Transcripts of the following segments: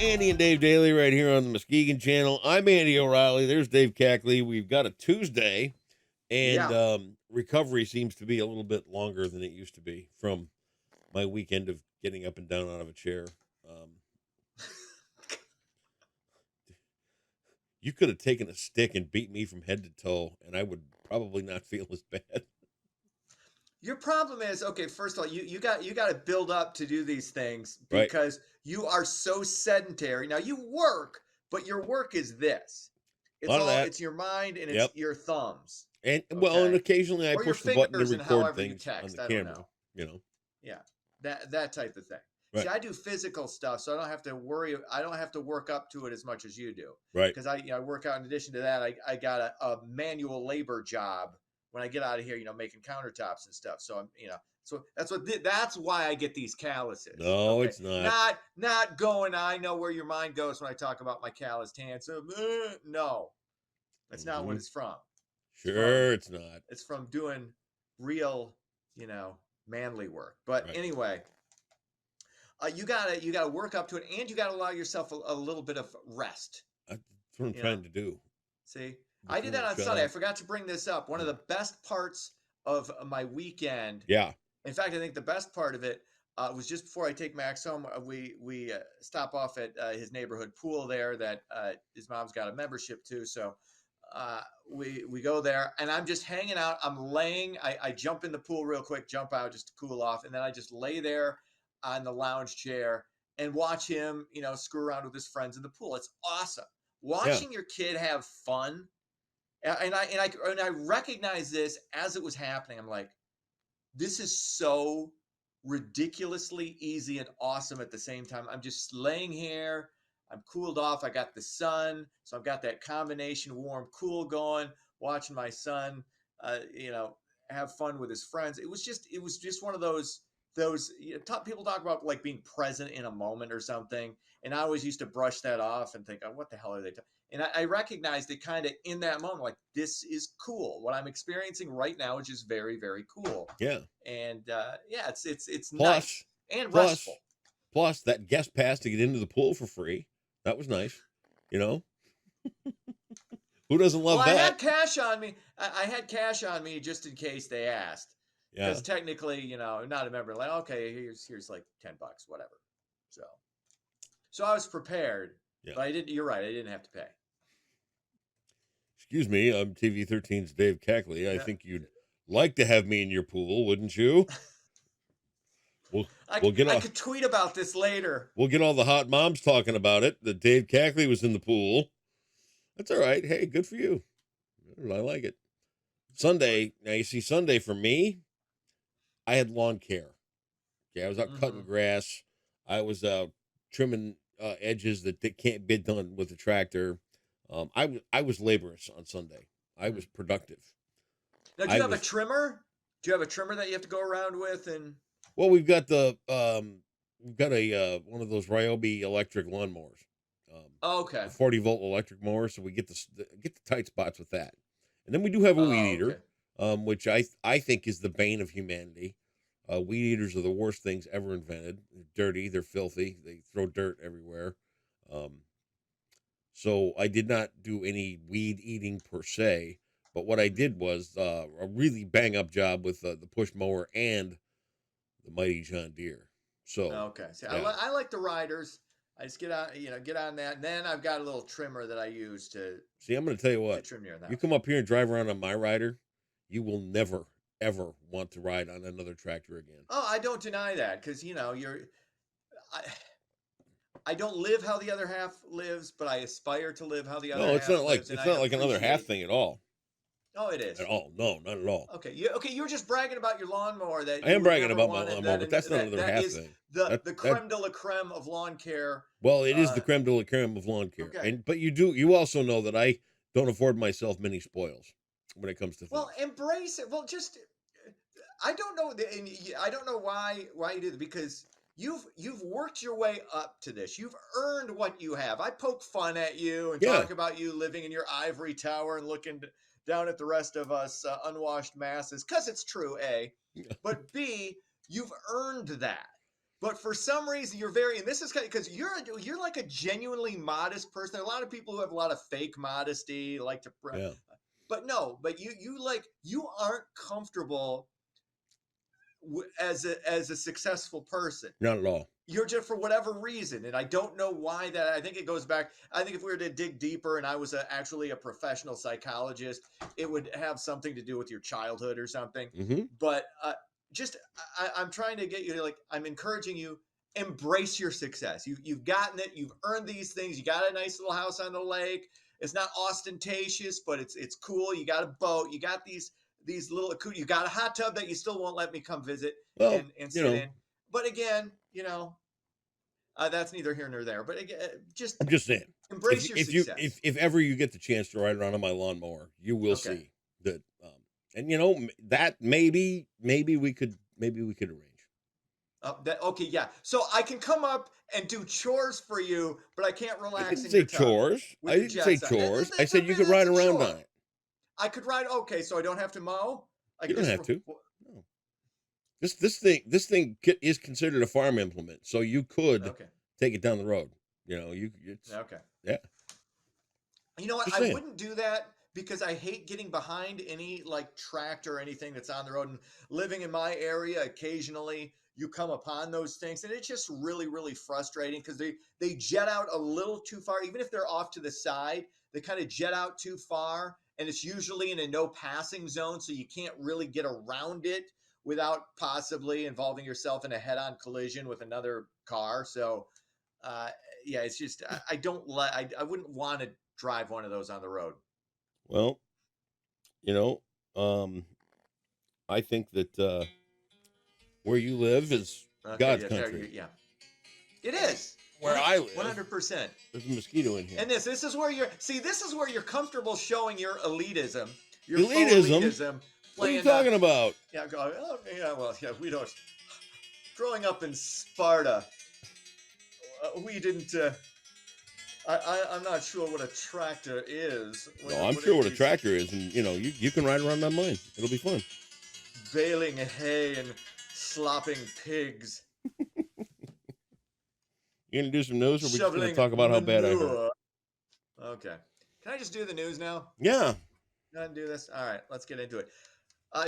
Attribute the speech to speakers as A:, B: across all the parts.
A: Andy and Dave Daly right here on the Muskegon channel. I'm Andy O'Reilly. There's Dave Cackley. We've got a Tuesday, and
B: Yeah.
A: recovery seems to be a little bit longer than it used to be from my weekend of getting up and down out of a chair. You could have taken a stick and beat me from head to toe, and I would probably not feel as bad.
B: Your problem is, okay, first of all, you got to build up to do these things
A: Right.
B: because you are so sedentary. Now you work, but your work is this.
A: A lot of that.
B: It's your mind and it's
A: Yep.
B: your thumbs.
A: And
B: Okay.
A: occasionally I
B: Or your
A: push the button to
B: fingers and
A: record
B: however you
A: things on
B: text.
A: the
B: I don't
A: camera.
B: know.
A: You know.
B: Yeah. That type of thing. See,
A: Right.
B: I do physical stuff, so I don't have to worry. I don't have to work up to it as much as you do.
A: Right.
B: Because I work out. In addition to that, I got a manual labor job when I get out of here. Making countertops and stuff. So so that's why I get these calluses.
A: No,
B: Okay?
A: it's not.
B: Not going. I know where your mind goes when I talk about my calloused hands. So, no, that's not what it's from.
A: Sure, it's not.
B: It's from doing real, manly work. But
A: Right.
B: anyway, you gotta work up to it, and you gotta allow yourself a little bit of rest.
A: That's what I'm trying to do.
B: See, I did that on Sunday. I forgot to bring this up. One of the best parts of my weekend.
A: Yeah.
B: In fact, I think the best part of it was just before I take Max home. We stop off at his neighborhood pool there that his mom's got a membership to. So we go there, and I'm just hanging out. I'm laying. I jump in the pool real quick, jump out just to cool off, and then I just lay there on the lounge chair and watch him, screw around with his friends in the pool. It's awesome watching your kid have fun. And I recognize this as it was happening. I'm like, this is so ridiculously easy and awesome at the same time. I'm just laying here. I'm cooled off. I got the sun, so I've got that combination warm, cool going. Watching my son, have fun with his friends. It was just one of those people talk about like being present in a moment or something, and I always used to brush that off and think, oh, what the hell are they talking? And I recognized it kind of in that moment, like, this is cool. What I'm experiencing right now is just very, very cool.
A: Yeah.
B: And it's nice and restful.
A: Plus that guest pass to get into the pool for free. That was nice. Who doesn't love that?
B: I had cash on me. I had cash on me just in case they asked.
A: Yeah.
B: Because technically, not a member. Like, okay, here's like $10, whatever. So I was prepared. Yeah. But I didn't. You're right. I didn't have to pay.
A: Excuse me. I'm TV13's Dave Cackley. I think you'd like to have me in your pool, wouldn't you?
B: I could tweet about this later.
A: We'll get all the hot moms talking about it. That Dave Cackley was in the pool. That's all right. Hey, good for you. I like it. Sunday. Now you see, Sunday for me, I had lawn care. Okay, I was out cutting grass. I was out trimming edges that can't be done with a tractor. I was laborious on Sunday. I was productive.
B: Now, do you have a trimmer? Do you have a trimmer that you have to go around with? And
A: well, we've got a one of those Ryobi electric lawnmowers.
B: Okay.
A: 40-volt electric mower, so we get the tight spots with that. And then we do have a weed eater, which I think is the bane of humanity. Weed eaters are the worst things ever invented. They're dirty, they're filthy, they throw dirt everywhere. So I did not do any weed eating per se, but what I did was a really bang up job with the push mower and the mighty John Deere. So
B: okay, see, yeah. I like the riders. I just get on that, and then I've got a little trimmer that I use to.
A: See, I'm going to tell you what. You come up here and drive around on my rider, you will never ever want to ride on another tractor again.
B: Oh, I don't deny that, because I don't live how the other half lives, but I aspire to live how the other half lives.
A: It's not like another half thing at all.
B: Oh, it is.
A: At all. No, not at all.
B: Okay. You were just bragging about your lawnmower.
A: I am bragging about my lawnmower, but that's not another half thing.
B: The creme de la creme of lawn care.
A: Well, it is the creme de la creme of lawn care. Okay. But you also know that I don't afford myself many spoils when it comes to things.
B: Well, embrace it. Well, just I don't know why you do it, because you've worked your way up to this. You've earned what you have. I poke fun at you and talk about you living in your ivory tower and looking down at the rest of us unwashed masses, because it's true, A, but B, you've earned that. But for some reason, you're very, and this is kind of because you're like a genuinely modest person. There are a lot of people who have a lot of fake modesty, like to,
A: Yeah,
B: but no, but you aren't comfortable as a successful person.
A: not at all.
B: You're just for whatever reason, and I don't know why that. I think it goes back. I think if we were to dig deeper, and I was actually a professional psychologist, it would have something to do with your childhood or something.
A: Hmm.
B: But just I'm trying to get you to, like, I'm encouraging you, embrace your success. You've gotten it. You've earned these things. You got a nice little house on the lake. It's not ostentatious, but it's cool. You got a boat. You got these little. You got a hot tub that you still won't let me come visit
A: Well,
B: and
A: you
B: sit
A: know,
B: in. But again, that's neither here nor there. But again, just
A: I'm just saying,
B: embrace your success.
A: if ever you get the chance to ride around on my lawnmower, you will
B: Okay.
A: see that. And that maybe we could arrange.
B: Okay, yeah. So I can come up and do chores for you, but I can't
A: I
B: relax
A: didn't
B: in
A: say
B: your tub
A: chores.
B: with
A: I
B: your
A: didn't say
B: jet set.
A: chores. I said you could
B: That's
A: ride
B: a
A: around
B: chore.
A: on it.
B: I could ride. Okay, so I don't have to mow. I
A: You
B: can
A: don't
B: just
A: have to. No. This thing is considered a farm implement, so you could
B: Okay.
A: take it down the road. It's
B: Okay.
A: yeah.
B: You know what?
A: Just
B: I
A: saying.
B: wouldn't do that because I hate getting behind any like tractor or anything that's on the road. And living in my area, occasionally you come upon those things, and it's just really, really frustrating because they jet out a little too far. Even if they're off to the side, they kind of jet out too far, and it's usually in a no passing zone, so you can't really get around it without possibly involving yourself in a head-on collision with another car. So uh, yeah, it's just I don't let I wouldn't want to drive one of those on the road.
A: Well, you know, um, I think that where you live is
B: Okay,
A: God's
B: yeah,
A: country.
B: yeah, it is.
A: Where I live,
B: 100%.
A: there's a mosquito in here.
B: And this is where this is where you're comfortable showing your elitism, your faux
A: Elitism?
B: elitism.
A: What are you
B: Playing,
A: talking about?
B: yeah, oh, yeah, well, yeah, we don't. Growing up in Sparta, we didn't. I'm not sure what a tractor is.
A: No, I'm sure what a tractor is, and you can ride around on mine. It'll be fun.
B: Baling hay and slopping pigs.
A: You gonna do some news, or we just gonna
B: Shoveling
A: talk about how bad I hurt?
B: manure. Okay. Can I just do the news now?
A: Yeah.
B: Can I do this? All right, let's get into it.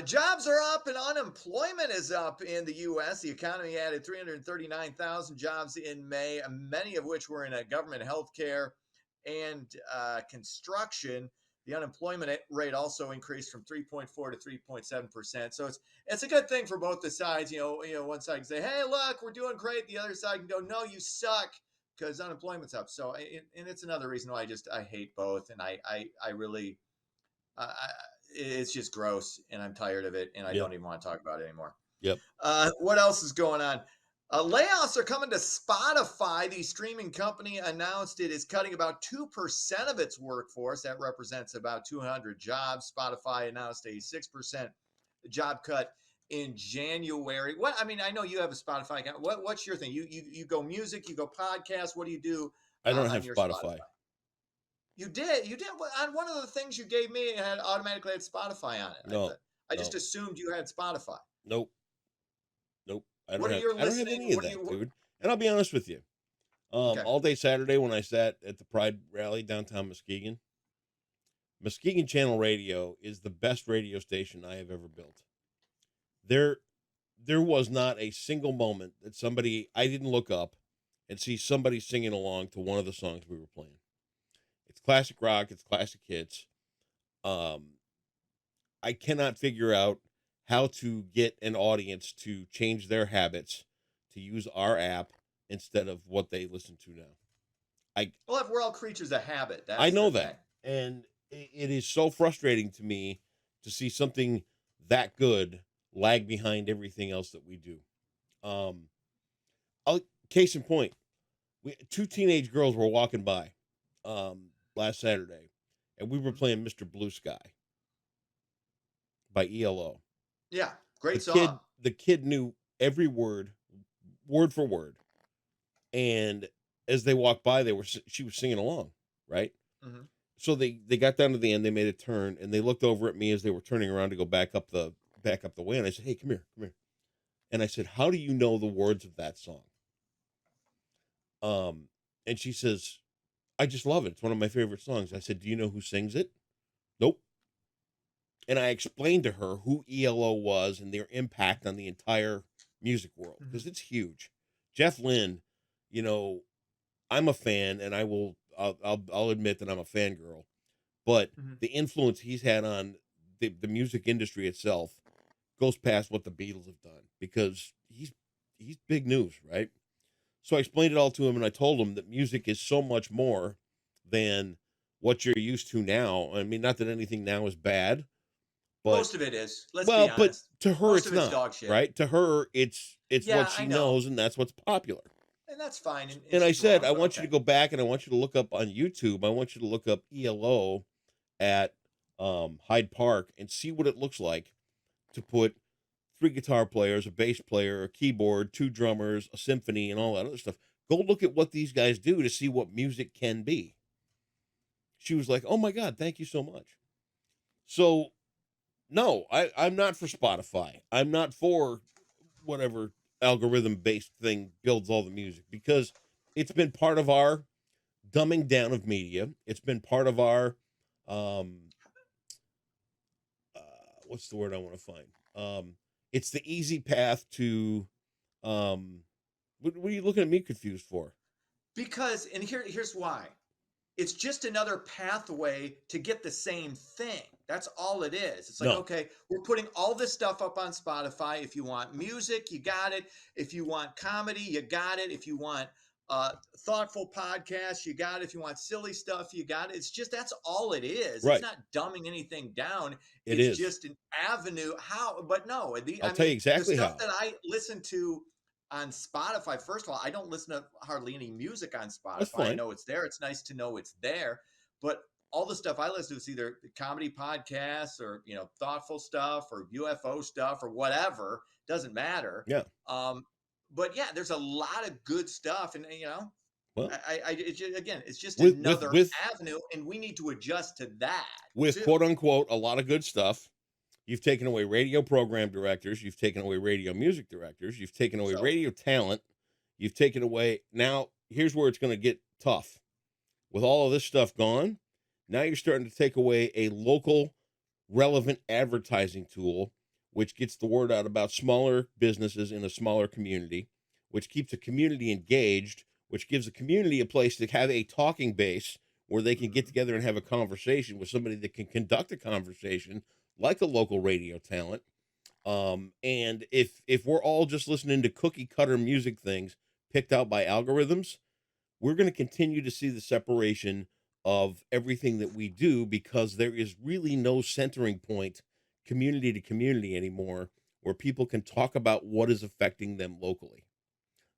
B: Jobs are up and unemployment is up in the U.S. The economy added 339,000 jobs in May, many of which were in government healthcare and construction. The unemployment rate also increased from 3.4 to 3.7%. So it's a good thing for both the sides. One side can say, "Hey, look, we're doing great." The other side can go, "No, you suck," because unemployment's up. So, and it's another reason why I hate both, and I really. I, it's just gross, and I'm tired of it, and I don't even want to talk about it anymore.
A: Yep.
B: What else is going on? Layoffs are coming to Spotify. The streaming company announced it is cutting about 2% of its workforce. That represents about 200 jobs. Spotify announced a 6% job cut in January. What I mean, I know you have a Spotify account. What's your thing? You go music, you go podcast. What do you do?
A: I don't have
B: on your
A: Spotify.
B: You did. On one of the things you gave me, it had automatically had Spotify on it.
A: No.
B: I just assumed you had Spotify.
A: Nope. I
B: What
A: don't
B: are your
A: have
B: listening?
A: any of
B: What do
A: that,
B: you?
A: dude. And I'll be honest with you.
B: Okay.
A: All day Saturday when I sat at the Pride rally downtown Muskegon Channel Radio is the best radio station I have ever built. There was not a single moment that I didn't look up and see somebody singing along to one of the songs we were playing. It's classic rock. It's classic hits. I cannot figure out how to get an audience to change their habits to use our app instead of what they listen to now.
B: Well, we're all creatures of habit.
A: I know that, and it is so frustrating to me to see something that good lag behind everything else that we do. Case in point, two teenage girls were walking by last Saturday, and we were playing Mr. Blue Sky by ELO.
B: Yeah, great song.
A: The kid knew every word for word, and as they walked by, she was singing along, right?
B: Mm-hmm.
A: So they got down to the end, they made a turn, and they looked over at me as they were turning around to go back up the way, and I said, "Hey, come here," And I said, "How do you know the words of that song?" Um, and she says, "I just love it. It's one of my favorite songs." I said, "Do you know who sings it?" Nope. And I explained to her who ELO was and their impact on the entire music world
B: Mhm.
A: because it's huge. Jeff Lynne, you know, I'm a fan, and I'll admit that I'm a fangirl, but
B: Mhm.
A: the influence he's had on the music industry itself goes past what the Beatles have done because he's big news, right? So I explained it all to him, and I told him that music is so much more than what you're used to now. I mean, not that anything now is bad, but
B: Most of it is. Let's be
A: well, but
B: honest.
A: to her
B: Most
A: it's
B: of it's
A: not,
B: dog shit.
A: right? To her it's what
B: Yeah,
A: she
B: I know,
A: knows and that's what's popular.
B: and that's fine. And
A: And I
B: she's
A: said,
B: wrong,
A: I
B: but
A: want you
B: okay.
A: to go back and I want you to look up on YouTube. I want you to look up ELO at Hyde Park and see what it looks like to put three guitar players, a bass player, a keyboard, two drummers, a symphony, and all that other stuff. Go look at what these guys do to see what music can be. She was like, "Oh my God, thank you so much." So no, I'm not for Spotify. I'm not for whatever algorithm based thing builds all the music because it's been part of our dumbing down of media. It's been part of our um uh, what's the word I want to find? It's the easy path to um what are you looking at me confused for?
B: Because and here's why. It's just another pathway to get the same thing. That's all it is. It's like,
A: No.
B: okay, we're putting all this stuff up on Spotify. If you want music, you got it. If you want comedy, you got it. If you want thoughtful podcasts, you got it. If you want silly stuff, you got it. It's just that's all it is. It's
A: Right.
B: not dumbing anything down.
A: It
B: It's
A: is.
B: just an avenue. How? But no,
A: I'll
B: I
A: tell you
B: mean, the
A: exactly
B: stuff
A: how.
B: that I listen to on Spotify, first of all, I don't listen to hardly any music on
A: That's
B: Spotify. I
A: fine.
B: know it's there. It's nice to know it's there. But all the stuff I listen to is either comedy podcasts or thoughtful stuff or UFO stuff or whatever. Doesn't matter.
A: Yeah.
B: Um, but yeah, there's a lot of good stuff, and
A: Well,
B: it's just, again, it's just
A: with with
B: another
A: with
B: avenue, and we need to adjust to that
A: with
B: too.
A: quote unquote a lot of good stuff. You've taken away radio program directors, you've taken away radio music directors, you've taken away
B: So
A: radio talent, you've taken away now here's where it's going to get tough. With all of this stuff gone, now you're starting to take away a local relevant advertising tool which gets the word out about smaller businesses in a smaller community, which keeps a community engaged, which gives a community a place to have a talking base where they can get
B: mhm.
A: together and have a conversation with somebody that can conduct a conversation like a local radio talent. And if we're all just listening to cookie cutter music things picked out by algorithms, we're going to continue to see the separation of everything that we do because there is really no centering point community to community anymore where people can talk about what is affecting them locally.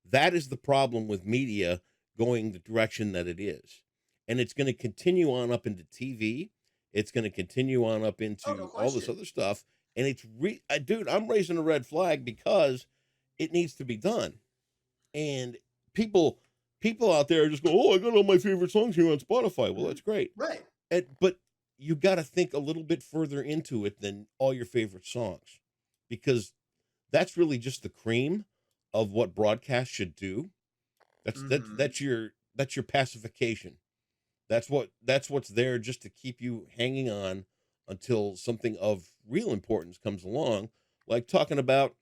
A: That is the problem with media going the direction that it is. And it's going to continue on up into TV. It's going to continue on up
B: Oh, no
A: into all this
B: question.
A: other stuff. And dude, I'm raising a red flag because it needs to be done. And people people out there just go, "Oh, I got all my favorite songs here on Spotify." Well,
B: Mhm.
A: that's great.
B: Right.
A: But you got to think a little bit further into it than all your favorite songs because that's really just the cream of what broadcast should do.
B: Hmm.
A: That's your pacification. That's what's there just to keep you hanging on until something of real importance comes along, like talking about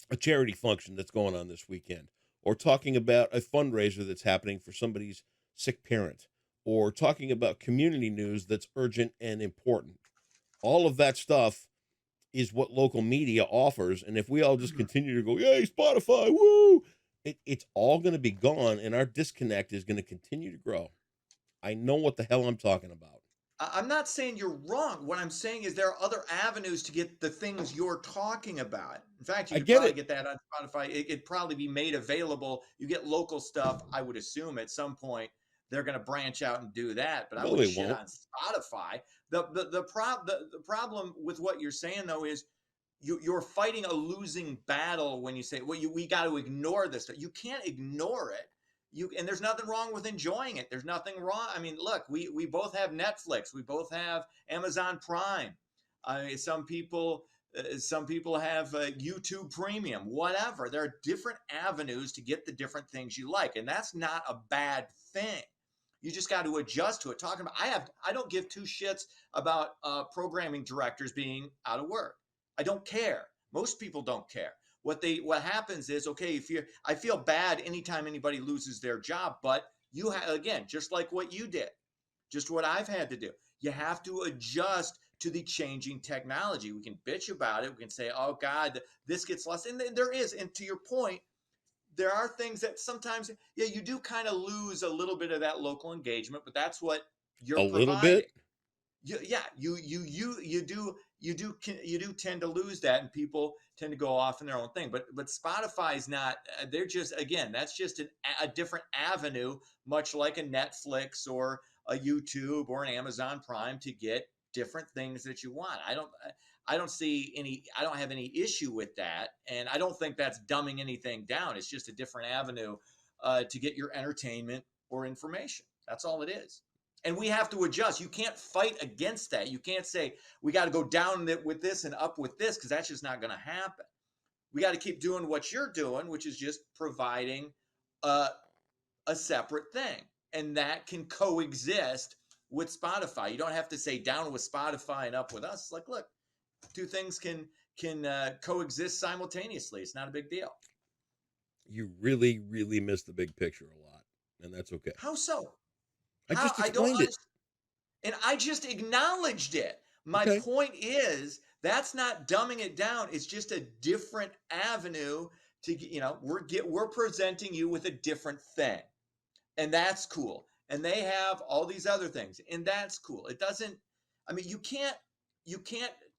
A: a charity function that's going on this weekend, or talking about a fundraiser that's happening for somebody's sick parent, or talking about community news that's urgent and important. All of that stuff is what local media offers. And if we all just
B: Hmm.
A: continue to go, yay, Spotify, woo, it's all going to be gone and our disconnect is going to continue to grow. I know what the hell I'm talking about.
B: I'm not saying you're wrong. What I'm saying is there are other avenues to get the things you're talking about. In fact, you
A: I
B: could
A: get
B: probably
A: it.
B: get that on Spotify. It'd probably be made available. You get local stuff, I would assume at some point they're going to branch out and do that, but I
A: No,
B: wouldn't
A: they
B: shit
A: won't.
B: on Spotify. The problem with what you're saying though is you're fighting a losing battle when you say, well, we got to ignore this. You can't ignore it. And there's nothing wrong with enjoying it. There's nothing wrong. I mean, look, we both have Netflix. We both have Amazon Prime. Some people Some people have YouTube Premium, whatever. There are different avenues to get the different things you like, and that's not a bad thing. You just got to adjust to it. Talking about, I don't give two shits about programming directors being out of work. I don't care. Most people don't care. What happens is, okay, I feel bad anytime anybody loses their job, but you have, again, just like what you did, just what I've had to do. You have to adjust to the changing technology. We can bitch about it. We can say, oh God, this gets lost. And there is, and to your point, there are things that sometimes, yeah, you do kind of lose a little bit of that local engagement, but that's what you're
A: A little
B: providing.
A: bit.
B: You do tend to lose that, and people tend to go off in their own thing. But Spotify's not. They're just, again, that's just a different avenue, much like a Netflix or a YouTube or an Amazon Prime, to get different things that you want. I don't have any issue with that, and I don't think that's dumbing anything down. It's just a different avenue to get your entertainment or information. That's all it is. And we have to adjust. You can't fight against that. You can't say we got to go down with this and up with this, because that's just not going to happen. We got to keep doing what you're doing, which is just providing a separate thing, and that can coexist with Spotify. You don't have to say down with Spotify and up with us. It's like, look, two things can coexist simultaneously. It's not a big deal.
A: You really, really miss the big picture a lot, and that's okay.
B: How so?
A: I just explained it.
B: And I just acknowledged it. My point is, that's not dumbing it down. It's just a different avenue to, we're presenting you with a different thing. And that's cool. And they have all these other things, and that's cool. It doesn't, I mean, you can't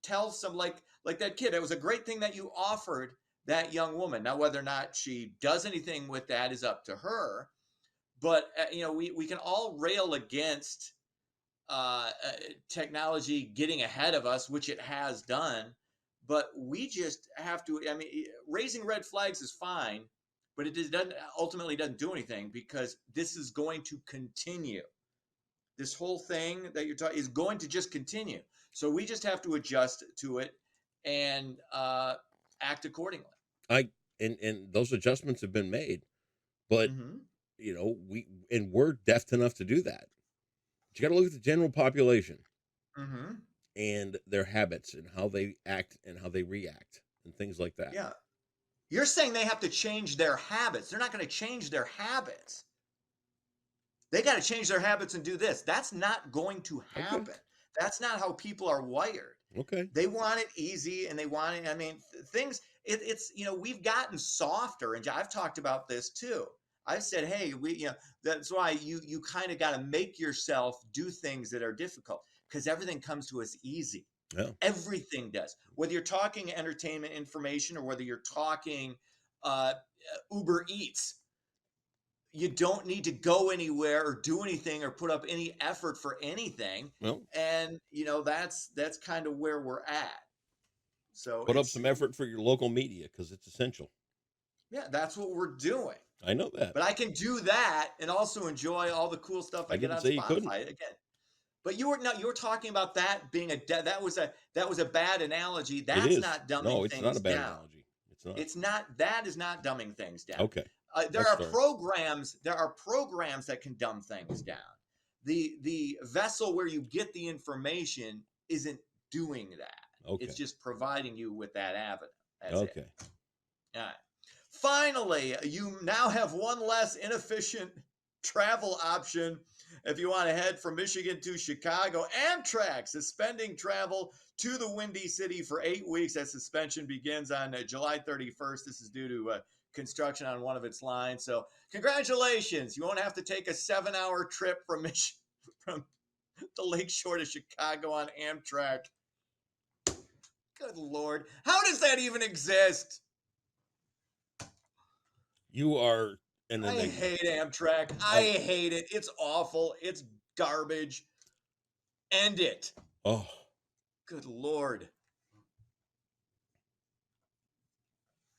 B: tell some, like that kid. It was a great thing that you offered that young woman. Now, whether or not she does anything with that is up to her. But, we can all rail against technology getting ahead of us, which it has done. But we just have to, raising red flags is fine, but it ultimately doesn't do anything, because this is going to continue. This whole thing that you're talking is going to just continue. So we just have to adjust to it and act accordingly.
A: And those adjustments have been made, but we're deft enough to do that. But you got to look at the general population and their habits and how they act and how they react and things like that.
B: Yeah. You're saying they have to change their habits. They're not going to change their habits. They got to change their habits and do this. That's not going to happen. Okay. That's not how people are wired.
A: Okay.
B: They want it easy, and they want it. Things, we've gotten softer, and I've talked about this too. I've said, hey, that's why you kind of got to make yourself do things that are difficult, because everything comes to us easy.
A: Yeah.
B: Everything does. Whether you're talking entertainment information or whether you're talking Uber Eats, you don't need to go anywhere or do anything or put up any effort for anything.
A: No.
B: And that's kind of where we're at. So
A: put up some effort for your local media, because it's essential.
B: Yeah, that's what we're doing.
A: I know that.
B: But I can do that and also enjoy all the cool stuff I get on Spotify again. But you were talking about that being that was a bad analogy. That's not dumbing things down.
A: No, it's not a bad analogy. It's not.
B: It's not. That is not dumbing things down.
A: Okay.
B: There are programs that can dumb things down. The vessel where you get the information isn't doing that.
A: Okay.
B: It's just providing you with that avenue. That's
A: okay.
B: It. All right. Finally, you now have one less inefficient travel option if you want to head from Michigan to Chicago. Amtrak suspending travel to the Windy City for 8 weeks. That suspension begins on July 31st. This is due to construction on one of its lines. So congratulations. You won't have to take a 7-hour trip from the Lakeshore to Chicago on Amtrak. Good Lord. How does that even exist?
A: You are an
B: I hate Amtrak. I hate it. It's awful. It's garbage. End it.
A: Oh.
B: Good Lord.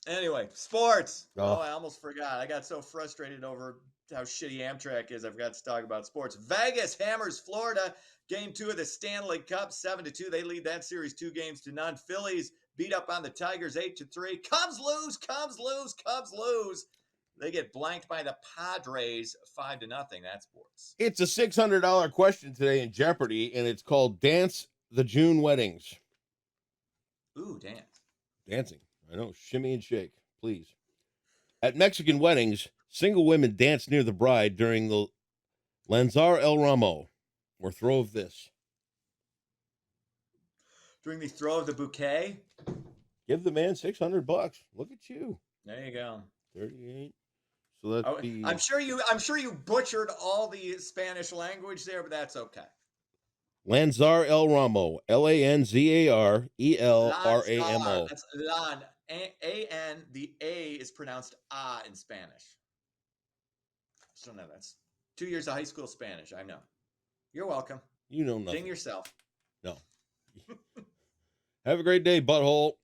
B: Anyway, sports. Oh, I almost forgot. I got so frustrated over how shitty Amtrak is. I forgot to talk about sports. Vegas hammers Florida. Game 2 of the Stanley Cup, 7-2. They lead that series 2-0. Phillies beat up on the Tigers 8-3. Cubs lose, Cubs lose, Cubs lose. They get blanked by the Padres 5-0. That's sports.
A: It's a $600 question today in Jeopardy, and it's called Dance the June Weddings.
B: Ooh, dance.
A: Dancing. I know. Shimmy and shake, please. At Mexican weddings, single women dance near the bride during the Lanzar el Ramo, or throw of this.
B: During the throw of the bouquet.
A: Give the man $600. Look at you.
B: There you go.
A: 38. So that's the.
B: I'm sure you butchered all the Spanish language there, but that's okay.
A: Lanzar el Ramo, Lanzarelramo.
B: That's Lan. A-N. The A is pronounced A in Spanish. So no, that's 2 years of high school Spanish. I know. You're welcome.
A: You know nothing.
B: Ding yourself.
A: No. Have a great day, butthole.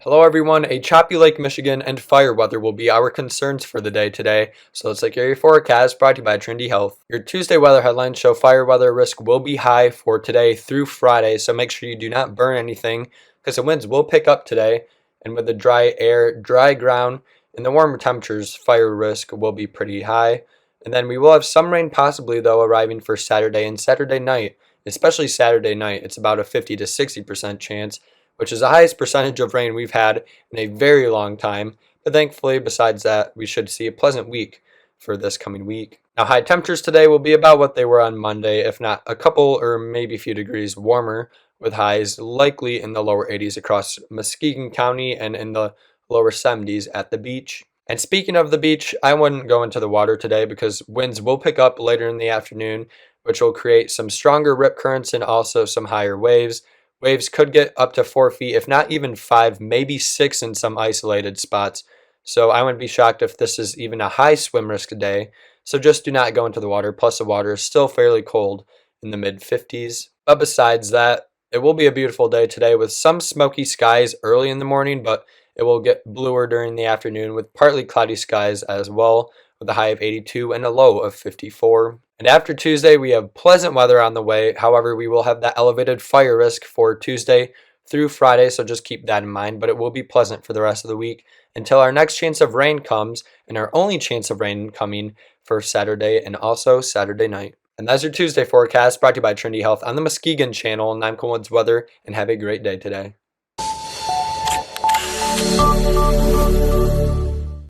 C: Hello everyone, a choppy Lake Michigan and fire weather will be our concerns for the day today, so let's look at your forecast brought to you by Trinity Health. Your Tuesday weather headlines show fire weather risk will be high for today through Friday, so make sure you do not burn anything because the winds will pick up today, and with the dry air, dry ground, and the warmer temperatures, fire risk will be pretty high. And then we will have some rain possibly though arriving for Saturday and Saturday night, especially Saturday night. It's about a 50 to 60% chance, which is the highest percentage of rain we've had in a very long time. But thankfully, besides that, we should see a pleasant week for this coming week. Now, high temperatures today will be about what they were on Monday, if not a couple or maybe a few degrees warmer, with highs likely in the lower 80s across Muskegon County and in the lower 70s at the beach. And speaking of the beach, I wouldn't go into the water today because winds will pick up later in the afternoon, which will create some stronger rip currents and also some higher waves. Waves could get up to 4 feet, if not even 5, maybe 6 in some isolated spots. So I wouldn't be shocked if this is even a high swim risk day. So just do not go into the water. Plus the water is still fairly cold in the mid 50s. But besides that, it will be a beautiful day today with some smoky skies early in the morning, but it will get bluer during the afternoon with partly cloudy skies as well, with a high of 82 and a low of 54. And after Tuesday, we have pleasant weather on the way. However, we will have that elevated fire risk for Tuesday through Friday, so just keep that in mind. But it will be pleasant for the rest of the week until our next chance of rain comes, and our only chance of rain coming for Saturday and also Saturday night. And that's your Tuesday forecast brought to you by Trinity Health on the Muskegon channel. I'm Cole Woods Weather, and have a great day today.